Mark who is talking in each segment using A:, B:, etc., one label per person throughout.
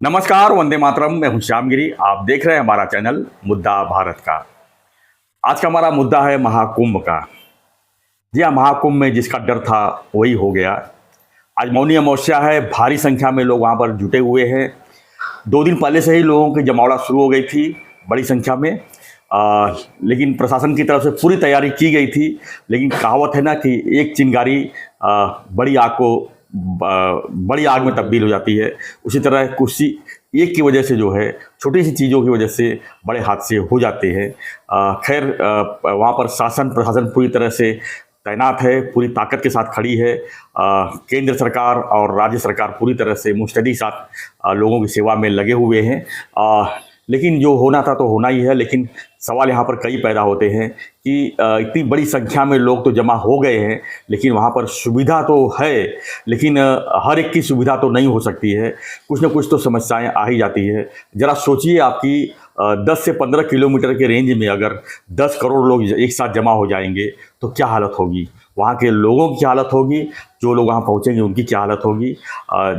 A: नमस्कार, वंदे मातरम। मैं हूं श्यामगिरी। आप देख रहे हैं हमारा चैनल मुद्दा भारत का। आज का हमारा मुद्दा है महाकुंभ का। जी हाँ, महाकुंभ में जिसका डर था वही हो गया। आज मौनी अमावस्या है, भारी संख्या में लोग वहाँ पर जुटे हुए हैं। 2 दिन पहले से ही लोगों की जमावड़ा शुरू हो गई थी बड़ी संख्या में। लेकिन प्रशासन की तरफ से पूरी तैयारी की गई थी। लेकिन कहावत है ना कि एक चिंगारी बड़ी आग में तब्दील हो जाती है। उसी तरह कुछ एक की वजह से जो है, छोटी सी चीज़ों की वजह से बड़े हादसे हो जाते हैं। खैर, वहाँ पर शासन प्रशासन पूरी तरह से तैनात है, पूरी ताकत के साथ खड़ी है। केंद्र सरकार और राज्य सरकार पूरी तरह से मुस्तैदी साथ लोगों की सेवा में लगे हुए हैं। लेकिन जो होना था तो होना ही है। लेकिन सवाल यहाँ पर कई पैदा होते हैं कि इतनी बड़ी संख्या में लोग तो जमा हो गए हैं, लेकिन वहाँ पर सुविधा तो है, लेकिन हर एक की सुविधा तो नहीं हो सकती है। कुछ न कुछ तो समस्याएं आ ही जाती है। ज़रा सोचिए, आपकी 10 से 15 किलोमीटर के रेंज में अगर 10 करोड़ लोग एक साथ जमा हो जाएंगे तो क्या हालत होगी। वहाँ के लोगों की क्या हालत होगी, जो लोग वहाँ पहुँचेंगे उनकी क्या हालत होगी।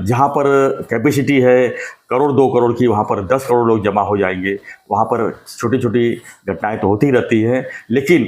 A: जहाँ पर कैपेसिटी है करोड़ 2 करोड़ की, वहाँ पर 10 करोड़ लोग जमा हो जाएंगे। वहाँ पर छोटी छोटी घटनाएं तो होती रहती हैं, लेकिन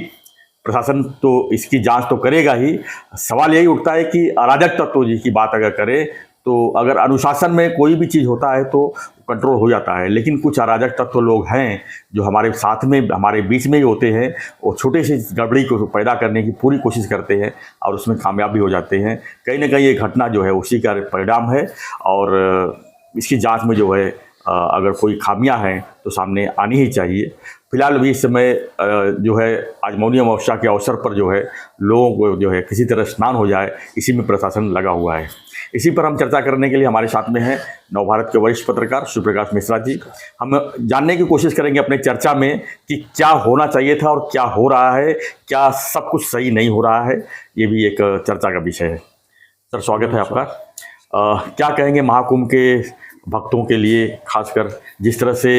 A: प्रशासन तो इसकी जांच तो करेगा ही। सवाल यही उठता है कि अराजक तत्व जी की बात अगर करें तो अगर अनुशासन में कोई भी चीज़ होता है तो कंट्रोल हो जाता है। लेकिन कुछ अराजक तत्व लोग हैं जो हमारे साथ में, हमारे बीच में ही होते हैं। वो छोटे से गड़बड़ी को पैदा करने की पूरी कोशिश करते हैं और उसमें कामयाब भी हो जाते हैं। कहीं ना कहीं ये घटना जो है उसी का परिणाम है। और इसकी जांच में जो है अगर कोई खामियां हैं तो सामने आनी ही चाहिए। फिलहाल अभी इस समय जो है आज मौनी अमावस्या के अवसर पर जो है लोगों को जो है किसी तरह स्नान हो जाए, इसी में प्रशासन लगा हुआ है। इसी पर हम चर्चा करने के लिए हमारे साथ में हैं नवभारत के वरिष्ठ पत्रकार शिवप्रकाश मिश्रा जी। हम जानने की कोशिश करेंगे अपने चर्चा में कि क्या होना चाहिए था और क्या हो रहा है, क्या सब कुछ सही नहीं हो रहा है। ये भी एक चर्चा का विषय है। सर, स्वागत है आपका। क्या कहेंगे महाकुंभ के भक्तों के लिए, खासकर जिस तरह से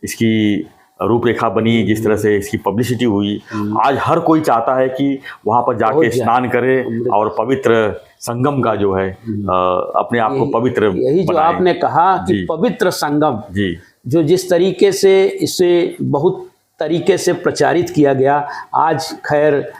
A: इसकी रूपरेखा बनी, जिस तरह से इसकी पब्लिसिटी हुई, आज हर कोई चाहता है कि वहाँ पर जाके स्नान करे और पवित्र संगम का जो है अपने आप को पवित्र,
B: यही जो आपने कहा कि पवित्र संगम जी, जो जिस तरीके से इसे बहुत तरीके से प्रचारित किया गया। आज खैर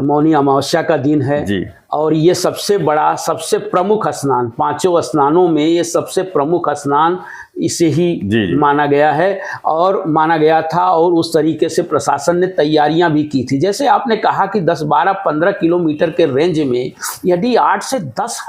B: मौनी अमावस्या का दिन है जी, और ये सबसे बड़ा, सबसे प्रमुख स्नान, 5 स्नानों में ये सबसे प्रमुख स्नान इसे ही माना गया है और माना गया था। और उस तरीके से प्रशासन ने तैयारियां भी की थी। जैसे आपने कहा कि 10, 12, 15 किलोमीटर के रेंज में यदि 8 से 10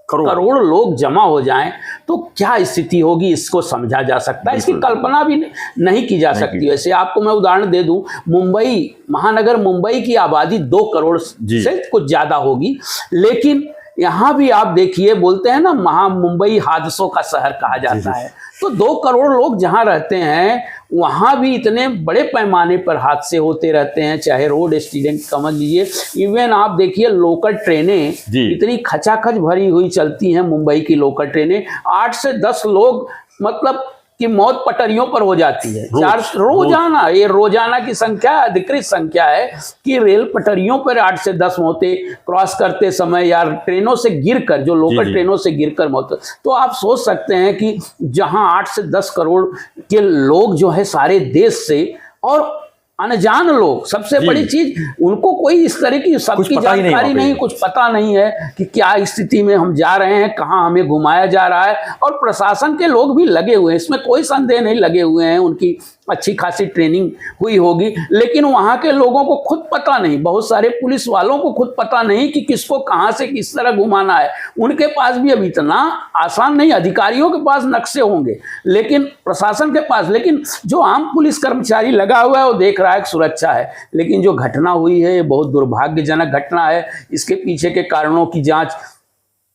B: करोड़ लोग जमा हो जाएं तो क्या स्थिति होगी, इसको समझा जा सकता है। इसकी कल्पना भी नहीं की जा सकती। वैसे आपको मैं उदाहरण दे दूं, मुंबई महानगर, मुंबई की आबादी 2 करोड़ से कुछ ज़्यादा होगी। लेकिन यहाँ भी आप देखिए, बोलते हैं ना मुंबई हादसों का शहर कहा जाता है। तो 2 करोड़ लोग जहाँ रहते हैं वहाँ भी इतने बड़े पैमाने पर हादसे होते रहते हैं। चाहे रोड एक्सीडेंट समझ लीजिए, इवन आप देखिए लोकल ट्रेनें इतनी खचाखच भरी हुई चलती हैं। मुंबई की लोकल ट्रेनें 8 से 10 लोग मतलब कि मौत पटरियों पर हो जाती है। रोजाना, ये रोजाना की संख्या, अधिकृत संख्या है कि रेल पटरियों पर 8 से 10 मौतें क्रॉस करते समय या ट्रेनों से गिरकर, जो लोकल ट्रेनों से गिरकर मौत। तो आप सोच सकते हैं कि जहां 8 से 10 करोड़ के लोग जो है सारे देश से, और अनजान लोग, सबसे बड़ी चीज, उनको कोई इस तरह की सबकी जानकारी नहीं, कुछ पता नहीं है कि क्या स्थिति में हम जा रहे हैं, कहाँ हमें घुमाया जा रहा है। और प्रशासन के लोग भी लगे हुए हैं, इसमें कोई संदेह नहीं, लगे हुए हैं। उनकी अच्छी खासी ट्रेनिंग हुई होगी, लेकिन वहाँ के लोगों को खुद पता नहीं, बहुत सारे पुलिस वालों को खुद पता नहीं कि किसको कहाँ से किस तरह घुमाना है। उनके पास भी अब इतना आसान नहीं, अधिकारियों के पास नक्शे होंगे लेकिन प्रशासन के पास, लेकिन जो आम पुलिस कर्मचारी लगा हुआ है वो देख रहा है कि सुरक्षा है। लेकिन जो घटना हुई है ये बहुत दुर्भाग्यजनक घटना है। इसके पीछे के कारणों की जांच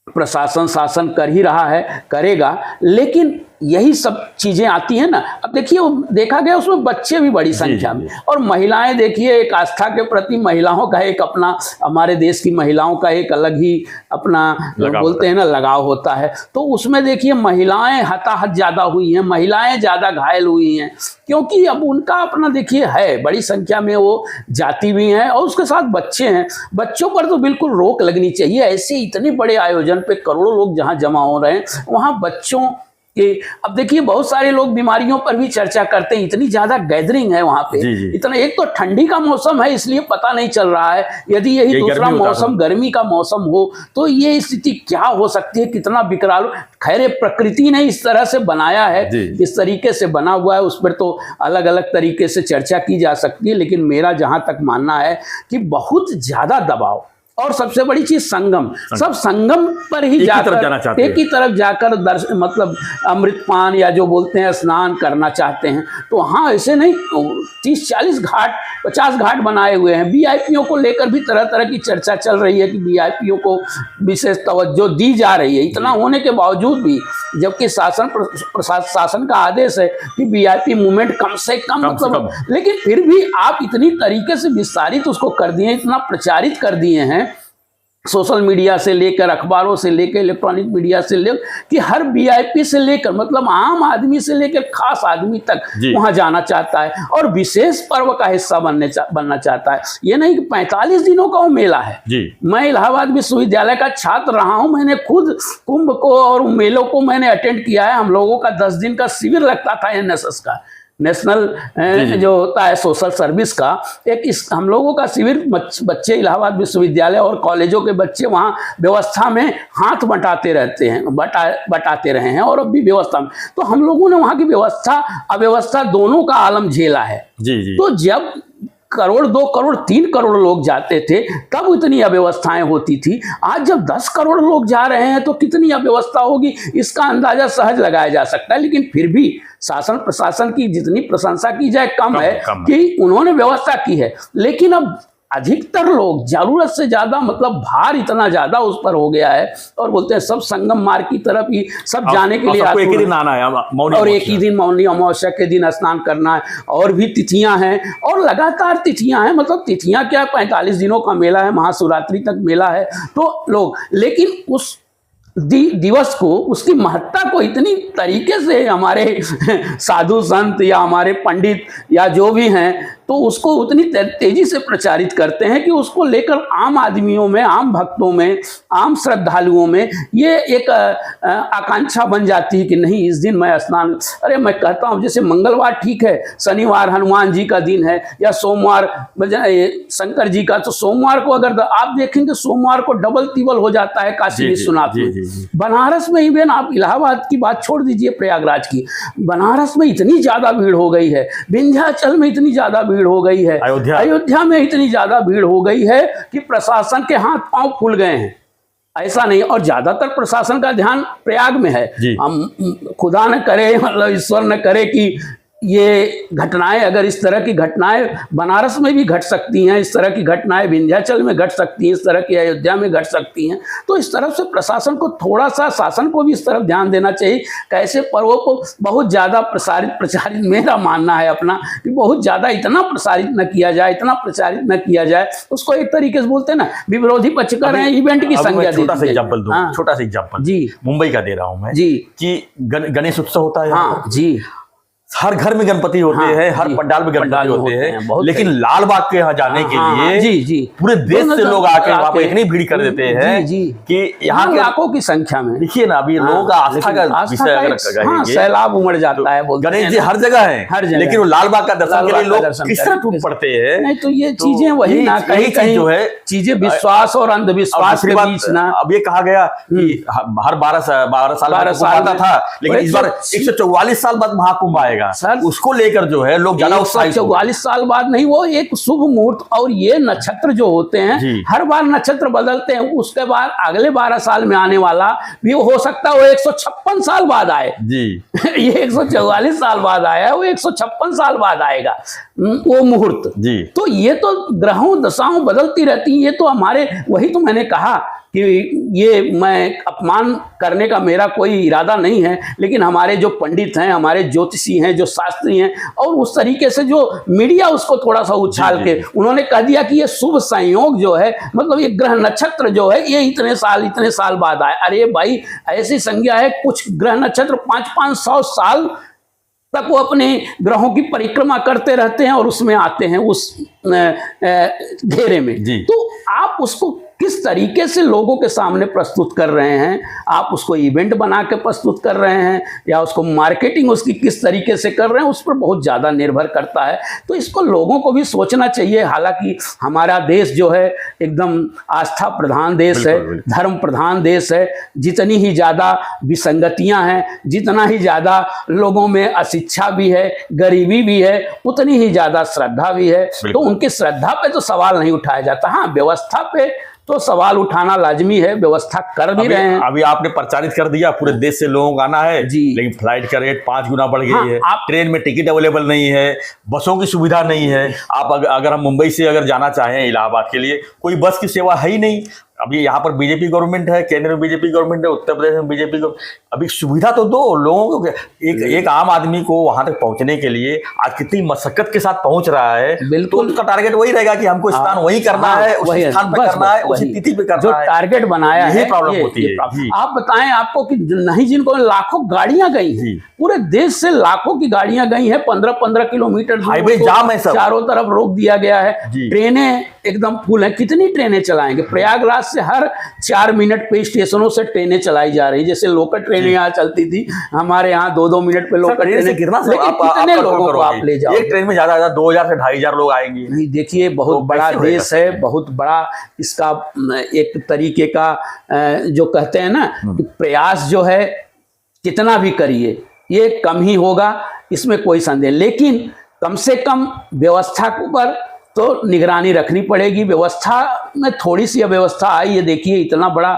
B: प्रशासन, शासन कर ही रहा है, करेगा। लेकिन यही सब चीजें आती हैं ना। अब देखिए, देखा गया उसमें बच्चे भी बड़ी संख्या में, और महिलाएं देखिए, एक आस्था के प्रति महिलाओं का एक अपना, हमारे देश की महिलाओं का एक अलग ही अपना बोलते हैं ना लगाव होता है। तो उसमें देखिए महिलाएं हताहत ज्यादा हुई हैं, महिलाएं ज्यादा घायल हुई हैं, क्योंकि अब उनका अपना देखिए है, बड़ी संख्या में वो जाती भी हैं और उसके साथ बच्चे हैं। बच्चों पर तो बिल्कुल रोक लगनी चाहिए। ऐसे इतने बड़े आयोजन पे करोड़ों लोग जहाँ जमा हो रहे हैं, वहाँ बच्चों कि अब देखिए बहुत सारे लोग बीमारियों पर भी चर्चा करते हैं, इतनी ज्यादा गैदरिंग है वहां पे, इतना, एक तो ठंडी का मौसम है इसलिए पता नहीं चल रहा है, यदि यही दूसरा मौसम गर्मी का मौसम हो तो ये स्थिति क्या हो सकती है, कितना विकराल। खैर प्रकृति ने इस तरह से बनाया है, इस तरीके से बना हुआ है, उस पर तो अलग अलग तरीके से चर्चा की जा सकती है, लेकिन मेरा जहां तक मानना है कि बहुत ज्यादा दबाव, और सबसे बड़ी चीज संगम, सब संगम पर ही जाकर एक ही तरफ जाकर मतलब अमृतपान या जो बोलते हैं स्नान करना चाहते हैं। तो हाँ, ऐसे नहीं 30-40 घाट 50 घाट बनाए हुए हैं। वीआईपीओ को लेकर भी तरह तरह की चर्चा चल रही है कि वीआईपीओ को विशेष तवज्जो दी जा रही है। इतना होने के बावजूद भी, जबकि शासन का आदेश है कि वीआईपी मूवमेंट कम से कम मतलब, लेकिन फिर भी आप इतनी तरीके से विस्तारित उसको कर दिए, इतना प्रचारित कर दिए हैं, सोशल मीडिया से लेकर, अखबारों से लेकर, इलेक्ट्रॉनिक मीडिया से लेकर, कि हर वीआईपी से लेकर मतलब आम आदमी से लेकर खास आदमी तक वहां जाना चाहता है और विशेष पर्व का हिस्सा बनना चाहता है। ये नहीं कि 45 दिनों का वो मेला है। मैं इलाहाबाद विश्वविद्यालय का छात्र रहा हूं, मैंने खुद कुंभ को और मेलों को मैंने अटेंड किया है। हम लोगों का 10 दिन का शिविर लगता था एनएसएस का, नेशनल जो होता है सोशल सर्विस का, एक इस हम लोगों का शिविर, बच्चे इलाहाबाद विश्वविद्यालय और कॉलेजों के बच्चे वहाँ व्यवस्था में हाथ बटाते रहते हैं, बटाते रहे हैं और अब भी व्यवस्था में। तो हम लोगों ने वहाँ की व्यवस्था अव्यवस्था दोनों का आलम झेला है। तो जब 1 करोड़ 2 करोड़ 3 करोड़ लोग जाते थे तब इतनी अव्यवस्थाएं होती थी। आज जब 10 करोड़ लोग जा रहे हैं तो कितनी अव्यवस्था होगी, इसका अंदाजा सहज लगाया जा सकता है। लेकिन फिर भी शासन प्रशासन की जितनी प्रशंसा की जाए कम है कि उन्होंने व्यवस्था की है। लेकिन अब अधिकतर लोग जरूरत से ज्यादा मतलब भार इतना ज्यादा उस पर हो गया है और बोलते हैं सब संगम मार्ग की तरफ ही सब जाने के लिए
A: एक ही दिन आना है
B: और एक ही दिन मौनी अमावस्या के दिन स्नान करना है। और भी तिथियां हैं और लगातार तिथियां हैं, मतलब तिथियां क्या 45 दिनों का मेला है, महाशिवरात्रि तक मेला है। तो लोग, लेकिन उस दिवस को, उसकी महत्ता को इतनी तरीके से हमारे साधु संत या हमारे पंडित या जो भी हैं तो उसको उतनी तेजी से प्रचारित करते हैं कि उसको लेकर आम आदमियों में, आम भक्तों में, आम श्रद्धालुओं में ये एक आकांक्षा बन जाती है कि नहीं इस दिन मैं स्नान, अरे मैं कहता हूँ जैसे मंगलवार ठीक है, शनिवार हनुमान जी का दिन है या सोमवार शंकर जी का, तो सोमवार को अगर आप देखेंगे सोमवार को डबल तिबल हो जाता है काशी विश्वनाथ में। बनारस में इवन आप इलाहाबाद की बात छोड़ दीजिए, प्रयागराज की, बनारस में इतनी ज्यादा भीड़ हो गई है, विंध्याचल में इतनी ज्यादा भीड़ हो गई है, अयोध्या में इतनी ज्यादा भीड़ हो गई है कि प्रशासन के हाथ पांव फूल गए हैं। ऐसा नहीं, और ज्यादातर प्रशासन का ध्यान प्रयाग में है। हम खुदा न करे, मतलब ईश्वर न करे कि ये घटनाएं, अगर इस तरह की घटनाएं बनारस में भी घट सकती हैं, इस तरह की घटनाएं विंध्याचल में घट सकती हैं, इस तरह की अयोध्या में घट सकती हैं, तो इस तरफ से प्रशासन को थोड़ा सा, शासन को भी इस तरफ ध्यान देना चाहिए। कैसे पर्वों को बहुत ज़्यादा प्रचारित मेरा मानना है अपना कि बहुत ज़्यादा इतना प्रसारित न किया जाए, इतना प्रचारित न किया जाए, उसको एक तरीके से बोलते हैं ना, विरोधी पक्ष कर रहे हैं इवेंट की संज्ञा।
A: छोटा सा एग्जाम्पल जी, मुंबई का दे रहा हूँ मैं जी, कि गणेश उत्सव होता है। हाँ जी, हर घर में गणपति होते हैं, हर पंडाल में गणपति होते हैं, लेकिन लाल बाग के यहाँ जाने के लिए पूरे देश से लोग आके वहाँ पर इतनी भीड़ कर देते हैं कि यहाँ के लाखों की संख्या में, देखिए ना, अभी लोगों का आस्था का विषय अगर
B: सैलाब उमड़ जाता है।
A: गणेश जी हर जगह है, लेकिन वो लाल बाग का दर्शन के लिए लोग किस तरह टूट पड़ते हैं।
B: नहीं तो ये चीजें वही ना, कहीं कहीं जो है चीजें विश्वास और अंधविश्वास के बीच ना।
A: अब ये कहा गया कि हर 12 साल था, लेकिन इस बार 144 साल बाद महाकुंभ आएगा सर, उसको लेकर जो है लोग ज्यादा उत्साहित।
B: 144 साल बाद नहीं, वो एक शुभ मुहूर्त, और ये नक्षत्र जो होते हैं हर बार नक्षत्र बदलते हैं, उसके बाद अगले 12 साल में आने वाला भी हो सकता है वो 156 साल बाद आए जी। ये 144 साल बाद आया, वो 156 साल बाद आएगा वो मुहूर्त जी। तो ये तो ग्रहों दशाओं बदलती रहती, ये तो हमारे, वही तो मैंने कहा कि ये मैं अपमान करने का मेरा कोई इरादा नहीं है, लेकिन हमारे जो पंडित हैं, हमारे ज्योतिषी हैं, जो शास्त्री हैं, और उस तरीके से जो मीडिया उसको थोड़ा सा उछाल के उन्होंने कह दिया कि ये शुभ संयोग जो है, मतलब ये ग्रह नक्षत्र जो है ये इतने साल बाद आए। अरे भाई, ऐसी संज्ञा है, कुछ ग्रह नक्षत्र 500-500 साल तक वो अपने ग्रहों की परिक्रमा करते रहते हैं और उसमें आते हैं उस घेरे में। तो आप उसको किस तरीके से लोगों के सामने प्रस्तुत कर रहे हैं, आप उसको इवेंट बना के प्रस्तुत कर रहे हैं या उसको मार्केटिंग उसकी किस तरीके से कर रहे हैं, उस पर बहुत ज़्यादा निर्भर करता है। तो इसको लोगों को भी सोचना चाहिए। हालांकि हमारा देश जो है एकदम आस्था प्रधान देश है, धर्म प्रधान देश है। जितनी ही ज़्यादा विसंगतियां हैं, जितना ही ज़्यादा लोगों में अशिक्षा भी है, गरीबी भी है, उतनी ही ज़्यादा श्रद्धा भी है। तो उनकी श्रद्धा पे तो सवाल नहीं उठाया जाता। हाँ, व्यवस्था पे तो सवाल उठाना लाजमी है, व्यवस्था कर भी रहे हैं।
A: अभी आपने प्रचारित कर दिया पूरे देश से लोगों को आना है जी, लेकिन फ्लाइट का रेट 5 गुना बढ़ गई है। ट्रेन में टिकट अवेलेबल नहीं है, बसों की सुविधा नहीं है। आप अगर हम मुंबई से अगर जाना चाहें इलाहाबाद के लिए, कोई बस की सेवा है ही नहीं। अभी यहाँ पर बीजेपी गवर्नमेंट है, केंद्र में बीजेपी गवर्नमेंट है, उत्तर प्रदेश में बीजेपी गवर्नमेंट। अभी सुविधा तो दो लोगों को। एक आम आदमी को वहां तक पहुंचने के लिए आज कितनी मशक्कत के साथ पहुंच रहा है।
B: बिल्कुल,
A: तो उसका टारगेट वही रहेगा कि हमको स्थान वही करना है, उस स्थान पे करना है, उसी तिथि पे करना है।
B: जो टारगेट बनाया है,
A: प्रॉब्लम होती है।
B: आप बताएं, आपको कि नहीं, जिनको लाखों गाड़ियां गई हैं, पूरे देश से लाखों की गाड़ियां गई हैं, 15-15 किलोमीटर
A: हाईवे जाम है, सब
B: चारों तरफ रोक दिया गया है। ट्रेनें एकदम फुल है। कितनी ट्रेनें चलाएंगे? प्रयागराज से हर 4 मिनट पे स्टेशनों से ट्रेनें चलाई जा रही, जैसे लोकल ट्रेनें यहाँ चलती थी, हमारे यहाँ 2-2 मिनट पे लोकल ट्रेनें। कितने लोगों को आप ले जाओ?
A: एक ट्रेन में ज्यादा 2000 से 2500 लोग आएंगे।
B: नहीं, देखिए, बहुत बड़ा देश है, बहुत बड़ा इसका एक तरीके का जो कहते हैं ना, प्रयास जो है कितना भी करिए ये कम ही होगा, इसमें कोई संदेह। लेकिन कम से कम व्यवस्था के ऊपर तो निगरानी रखनी पड़ेगी। व्यवस्था में थोड़ी सी अव्यवस्था आई है। देखिए, इतना बड़ा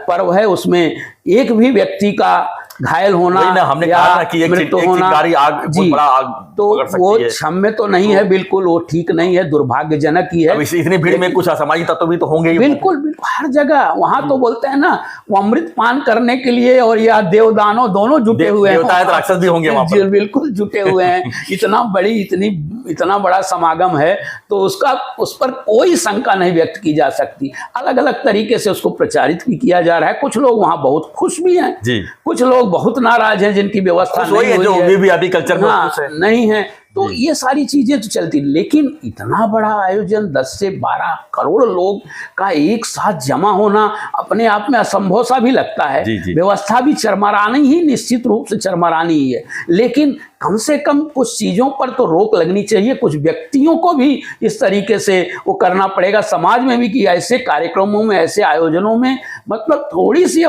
B: पर्व है, उसमें एक भी व्यक्ति का घायल होना,
A: हमने कहा ना कि मृत्यु होना, गाड़ी आग जी, बड़ा आग
B: तो वो क्षम्य तो नहीं है, बिल्कुल वो ठीक नहीं है, दुर्भाग्यजनक ही है।
A: अब इतनी भीड़ में कुछ असामाजिक तत्व भी तो होंगे ही।
B: बिल्कुल बिल्कुल, हर जगह। वहां तो बोलते हैं ना, वो अमृत पान करने के लिए और या देवदानव दोनों जुटे हुए हैं,
A: राक्षस भी होंगे वहां पर।
B: बिल्कुल जुटे हुए हैं। इतना बड़ा समागम है, तो उस पर कोई शंका नहीं व्यक्त की जा सकती। अलग अलग तरीके से उसको प्रचारित भी किया जा रहा है। कुछ लोग वहां बहुत खुश भी हैं, कुछ लोग बहुत नाराज हैं, जिनकी व्यवस्था नहीं हुई है,
A: जो भी अभी कल्चर में
B: नहीं है। तो ये सारी चीजें तो चलती, लेकिन इतना बड़ा आयोजन 10 से 12 करोड़ लोग का एक साथ जमा होना अपने आप में असंभव सा भी लगता है। व्यवस्था भी चरमरानी ही, निश्चित रूप से चरमरानी ही है, लेकिन कम से कम कुछ चीजों पर तो रोक लगनी चाहिए। कुछ व्यक्तियों को भी इस तरीके से वो करना पड़ेगा, समाज में भी, कि ऐसे कार्यक्रमों में, ऐसे आयोजनों में मतलब थोड़ी सी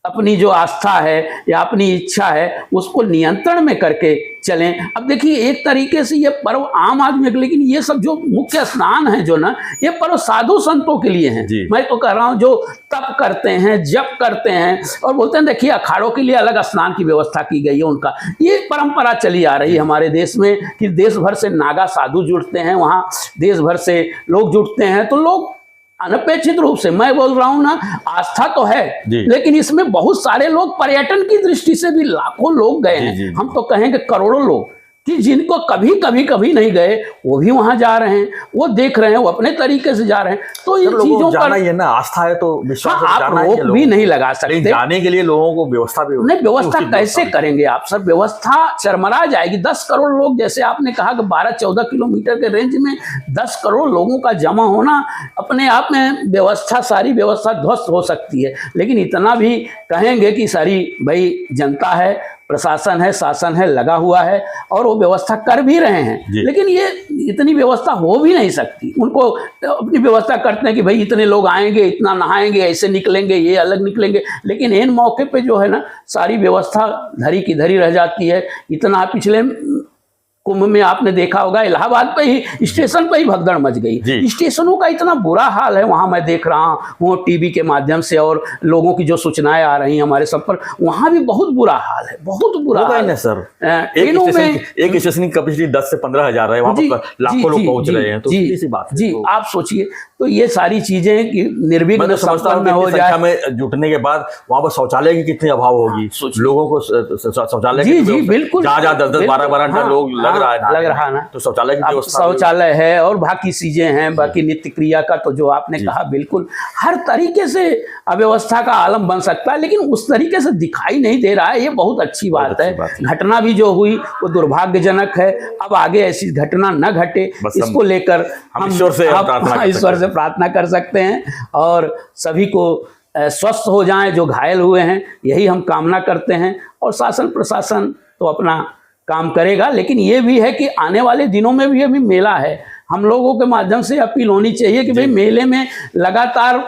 B: अपनी जो आस्था है या अपनी इच्छा है उसको नियंत्रण में करके चलें। अब देखिए, एक तरीके से ये पर्व आम आदमी के, लेकिन ये सब जो मुख्य स्नान है जो ना, ये पर्व साधु संतों के लिए हैं। मैं तो कह रहा हूँ, जो तप करते हैं, जप करते हैं, और बोलते हैं देखिए अखाड़ों के लिए अलग स्नान की व्यवस्था की गई है। उनका ये परंपरा चली आ रही है हमारे देश में कि देश भर से नागा साधु जुड़ते हैं, वहाँ देश भर से लोग जुड़ते हैं। तो लोग अनपेक्षित रूप से, मैं बोल रहा हूं ना, आस्था तो है, लेकिन इसमें बहुत सारे लोग पर्यटन की दृष्टि से भी लाखों लोग गए हैं। हम तो कहेंगे करोड़ों लोग, कि जिनको कभी नहीं गए वो भी वहां जा रहे हैं, वो देख रहे हैं, वो अपने तरीके से जा रहे हैं। तो इन चीजों पर
A: ये ना आस्था है तो विश्वास,
B: आप रोक भी नहीं लगा सकते।
A: जाने के लिए लोगों को व्यवस्था भी
B: नहीं, व्यवस्था कैसे करेंगे आप सर? व्यवस्था चरमरा जाएगी। 10 करोड़ लोग, जैसे आपने कहा कि 12-14 किलोमीटर के रेंज में 10 करोड़ लोगों का जमा होना, अपने आप में व्यवस्था, सारी व्यवस्था ध्वस्त हो सकती है। लेकिन इतना भी कहेंगे कि सारी भाई जनता है, प्रशासन है, शासन है, लगा हुआ है और वो व्यवस्था कर भी रहे हैं, लेकिन ये इतनी व्यवस्था हो भी नहीं सकती। उनको अपनी व्यवस्था करते हैं कि भाई इतने लोग आएंगे, इतना नहाएंगे, ऐसे निकलेंगे, ये अलग निकलेंगे, लेकिन इन मौके पे जो है ना, सारी व्यवस्था धरी की धरी रह जाती है। इतना पिछले कुंभ में आपने देखा होगा, इलाहाबाद पे ही स्टेशन पे ही भगदड़ मच गई। स्टेशनों का इतना बुरा हाल है वहां, मैं देख रहा हूँ टीवी के माध्यम से, और लोगों की जो सूचनाएं आ रही हैं हमारे सब पर, वहां भी बहुत बुरा हाल है, बहुत बुरा हाल है
A: सर। एक स्टेशन की कैपेसिटी 10 से 15 हजार है, वहां पर लाखों लोग पहुंच रहे हैं, तो सीधी बात है।
B: जी, आप सोचिए, तो ये सारी चीजें कि निर्विघ्न संपन्न हो जाए।
A: में जुटने के बाद वहां पर शौचालय की कितनी अभाव होगी, लोगों को शौचालय,
B: जी बिल्कुल,
A: जहाँ 10-10, 12-12 घंटा लोग लग रहा है ना, तो शौचालय की व्यवस्था,
B: शौचालय है और बाकी चीजें हैं, बाकी नित्य क्रिया का तो जो आपने कहा, बिल्कुल हर तरीके से अव्यवस्था का आलम बन सकता है, लेकिन उस तरीके से दिखाई नहीं दे रहा है। ये बहुत अच्छी बात है। घटना भी जो हुई वो दुर्भाग्यजनक है। अब आगे ऐसी घटना न घटे, इसको लेकर हम ईश्वर से प्रार्थना कर सकते हैं और सभी को स्वस्थ हो जाएं जो घायल हुए हैं, यही हम कामना करते हैं। और शासन प्रशासन तो अपना काम करेगा, लेकिन ये भी है कि आने वाले दिनों में भी अभी मेला है, हम लोगों के माध्यम से अपील होनी चाहिए कि भाई मेले में लगातार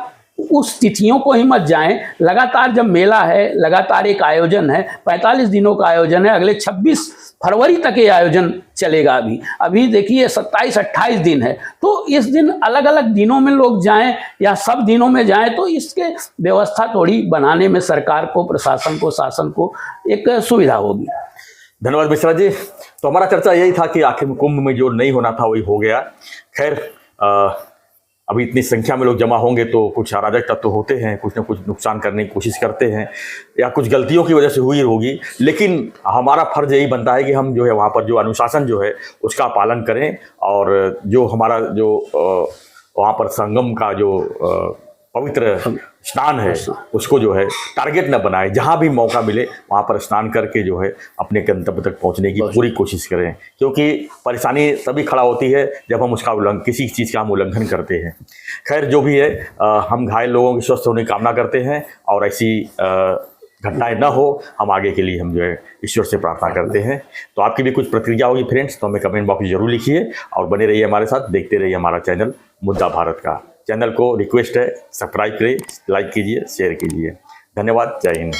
B: उस तिथियों को ही मत जाएं। लगातार जब मेला है, लगातार एक आयोजन है, 45 दिनों का आयोजन है, अगले 26 फरवरी तक ये आयोजन चलेगा। अभी देखिए 27-28 दिन है, तो इस दिन अलग अलग दिनों में लोग जाएं या सब दिनों में जाएं, तो इसके व्यवस्था थोड़ी बनाने में सरकार को, प्रशासन को, शासन को एक सुविधा होगी।
A: धन्यवाद मिश्रा जी। तो हमारा चर्चा यही था कि आखिर में कुंभ में जो नहीं होना था वही हो गया। खैर अभी इतनी संख्या में लोग जमा होंगे तो कुछ अराजक तत्व होते हैं, कुछ ना कुछ नुकसान करने की कोशिश करते हैं या कुछ गलतियों की वजह से हुई होगी, लेकिन हमारा फर्ज यही बनता है कि हम जो है वहाँ पर जो अनुशासन जो है उसका पालन करें और जो हमारा जो वहाँ पर संगम का जो पवित्र स्नान है उसको जो है टारगेट न बनाए। जहाँ भी मौका मिले वहाँ पर स्नान करके जो है अपने गंतव्य तक पहुँचने की पूरी कोशिश करें, क्योंकि परेशानी तभी खड़ा होती है जब हम उसका किसी चीज़ का हम उल्लंघन करते हैं। खैर जो भी है हम घायल लोगों के स्वस्थ होने की कामना करते हैं और ऐसी घटनाएं न हो, हम आगे के लिए हम जो है ईश्वर से प्रार्थना करते हैं। तो आपकी भी कुछ प्रतिक्रिया होगी फ्रेंड्स, तो हमें कमेंट बॉक्स में जरूर लिखिए और बने रहिए हमारे साथ, देखते रहिए हमारा चैनल मुद्दा भारत का। चैनल को रिक्वेस्ट है सब्सक्राइब करें, लाइक कीजिए, शेयर कीजिए। धन्यवाद। जय हिंद।